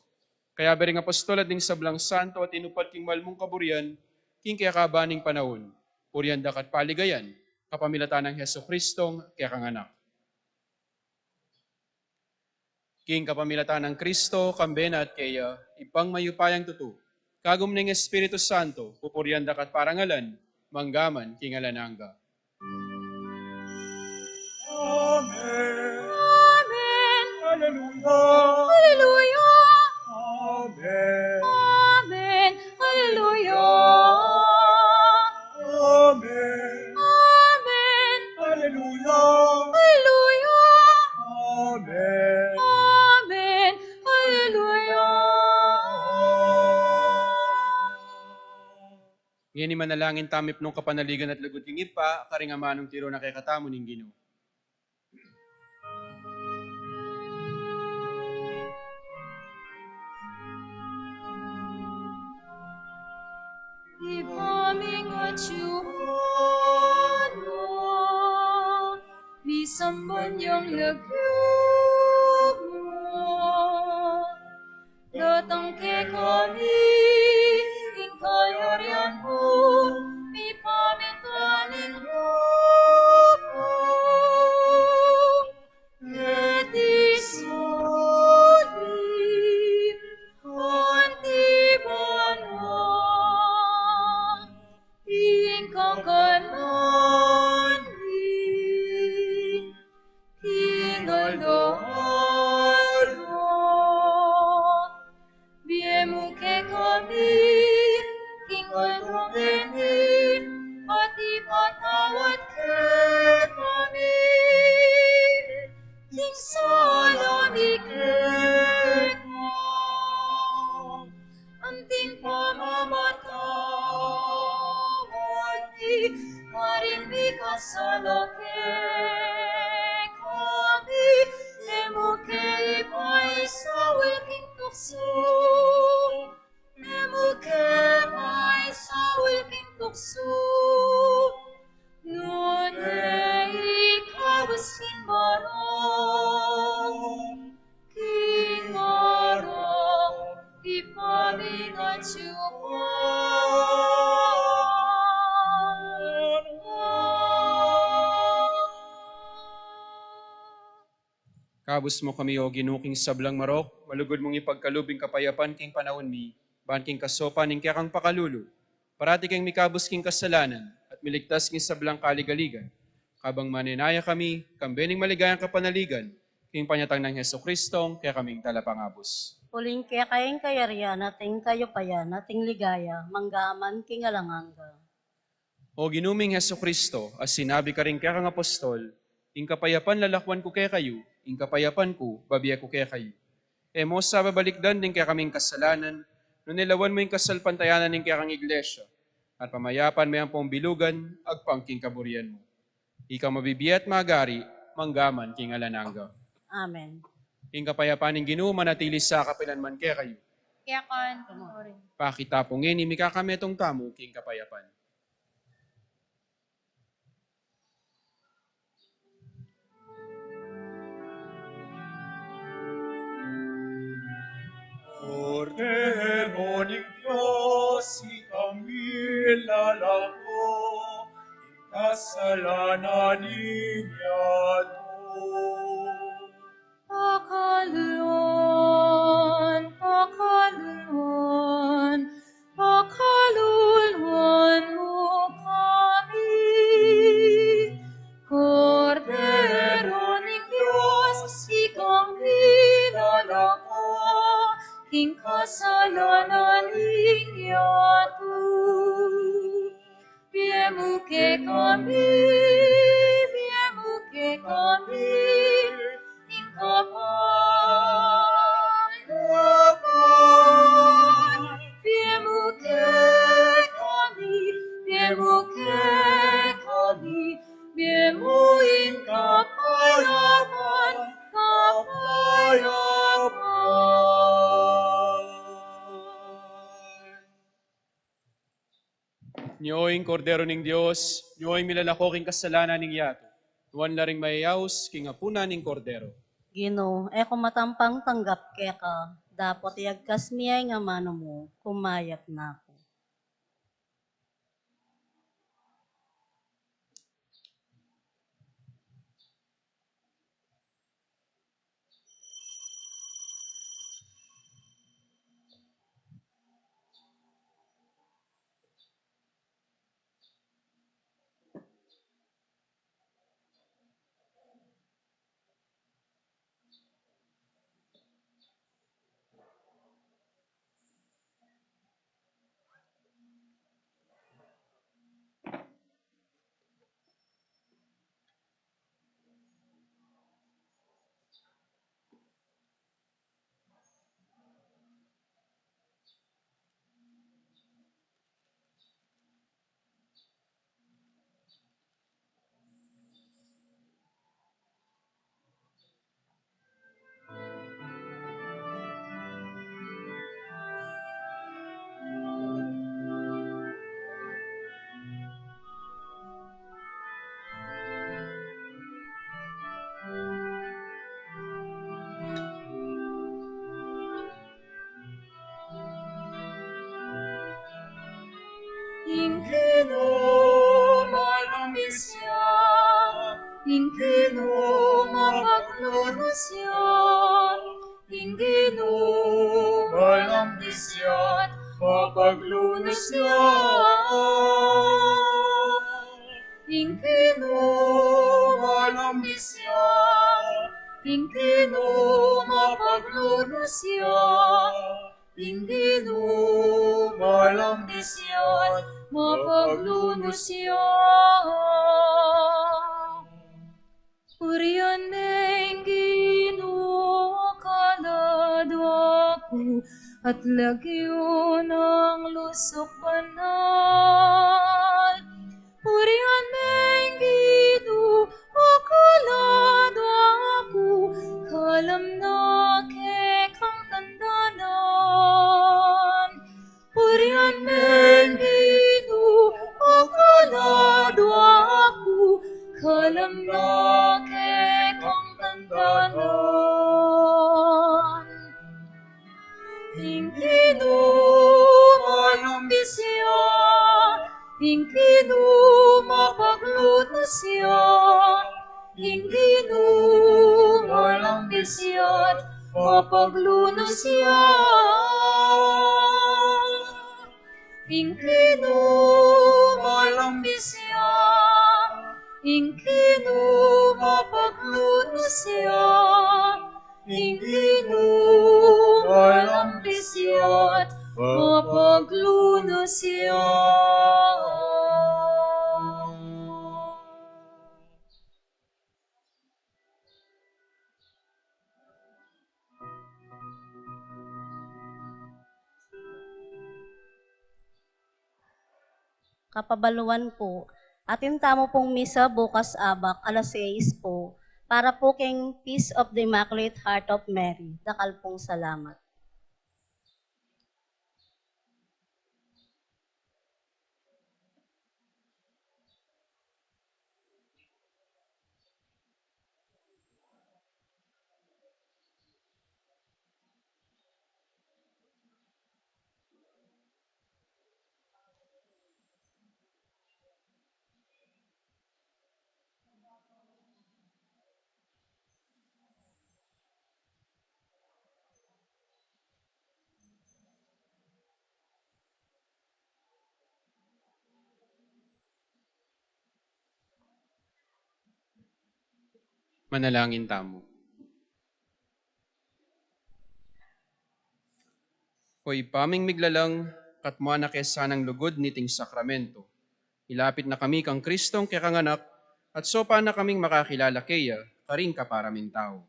Kaya bering apostol at ning sablang santo at inupad king malmong kaburian, king kaya kabaning panahon, purian dakat paligayan, kapamilatan ng Heso Kristong kaya kanganak. King kapamilatan ng Kristo, kambena at kaya, ipang mayupayang tutu. Kagum ning Espiritu Santo, pupurian dakat parangalan, manggaman king alananga. Amen. Amen. Hallelujah. Hallelujah. Amen. Amen. Hallelujah. Amen. Amen. Hallelujah. Hallelujah. Amen. Amen. Hallelujah. Ngayon manalangin tamip nung kapanaligan at lagod king ipa, karingamanong tiro na kay katamo ning Ginoo. Ipamingat Yuhano, bisamban yang lagyan mo. Datang ke kami, ingkayarian mo, ipamitanin mo. Etisodi, antibana, ingkakanan, tinggal doa. Biemu ke kami, tinggal domeni, at ipatawad ke kami. Ting salami kena, anting pamamatawad di, marin mi kasalake kami, emo ke ipaisawil king tukso, emo ke ipaisawil king tukso. Nune ikabas king barong, king barong, ipamingat Kabus mo kami o ginuking sablang marok, malugod mong ipagkalubing kapayapan king panahon mi, ban king kasopan ning kaya kang pakalulu. Parati kang mikabus king kasalanan, at miligtas king sablang kaligaligan. Kabang maninaya kami, kambening maligayang kapanaligan, king panyatang ng Heso Kristong, kaya kaming talapangabos. Uling kaya kayang kayarian, ating kayo payan, ating ligaya, manggaman king alanganga. O ginuming Heso Kristo, as sinabi ka rin kaya kang apostol, ing kapayapan lalakwan ko kaya kayo, ing kapayapan ko, babiya ko kaya kayo. E mo sa babalikdan din kaya kaming kasalanan, no nilawan mo yung kasalpantayanan ng kaya kang iglesia, at pamayapan may ang pong bilugan, agpangking kaburian mo. Ikaw mabibiyat magari, manggaman king alananga. Amen. Ing kapayapan ng Ginoo manatili sa kapilanman kaya kayo. Kaya kan, Pakitapongin, imikakametong tamo king kapayapan. Cordero ng Diyos, ikami lalako, kasalanan niya to. pakalulon, king kasalanan inyato. Biemuke kami, ing kapayapaan. Biemuke kami, biemuin kapayapaan, Nyoing kordero ning Dios, nyoing milalako king kasalanan ning yato. Tuwan laring mayayaos king apuna ning kordero. Gino, eko matampang tanggap ka, dapat iagkas miyay nga mano mo, kumayat na ako. Ingkino malamisya, ingkino mapaglulusya, ingkino malamisya, mapaglulusya. Ingkino malamisya, ingkino mapaglulusya, ingkino malamisya, mapaglulusya. Purihan ng Ginoo kaladwaku at lagyo ng lusok banal. Purihan ng Ginoo kaladwaku kalam na kekang tandanan. Purihan ng Ginoo kaladwaku kalam na kekang tandanan. Ingkino malambisya, ingkino mapaglulusya, ingkino malambisya, mapaglulusya. Ingkino malambisya, ingkino mapaglulusya, ingkino malambisya, mapaglulusya. Kapabaluan po, atin tamo pong misa bukas abak, alas 6 po, para po keng Peace of the Immaculate Heart of Mary. Dakal pong salamat. Manalangin tamo. O ipaming miglalang katmua na kesanang lugod niting sakramento. Ilapit na kami kang Kristong kakanganak at sopa na kaming makakilala kaya karing kaparamin tao.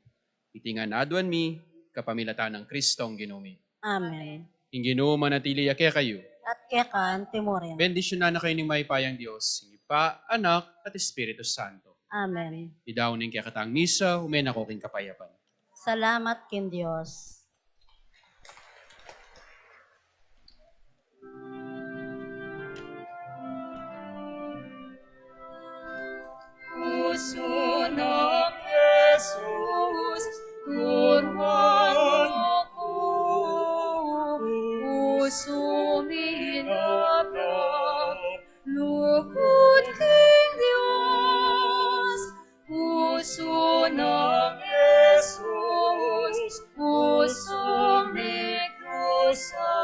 Itingan aduan mi kapamilatan ng Kristong ginumi. Amen. Ing Ginoo manatili kaya kayo. At kekan timorin. Bendisyon na kayo ng may payang Diyos, ng Ipa, Anak, at Espiritu Santo. Amen. Idaw ning kaya katang misa, umen ako king kapayapan. Salamat kin Diyos. Puso ng Jesus, kurwan ako. Puso minatap, lukod kay Diyos. Puso ng Jesus, puso may dusa,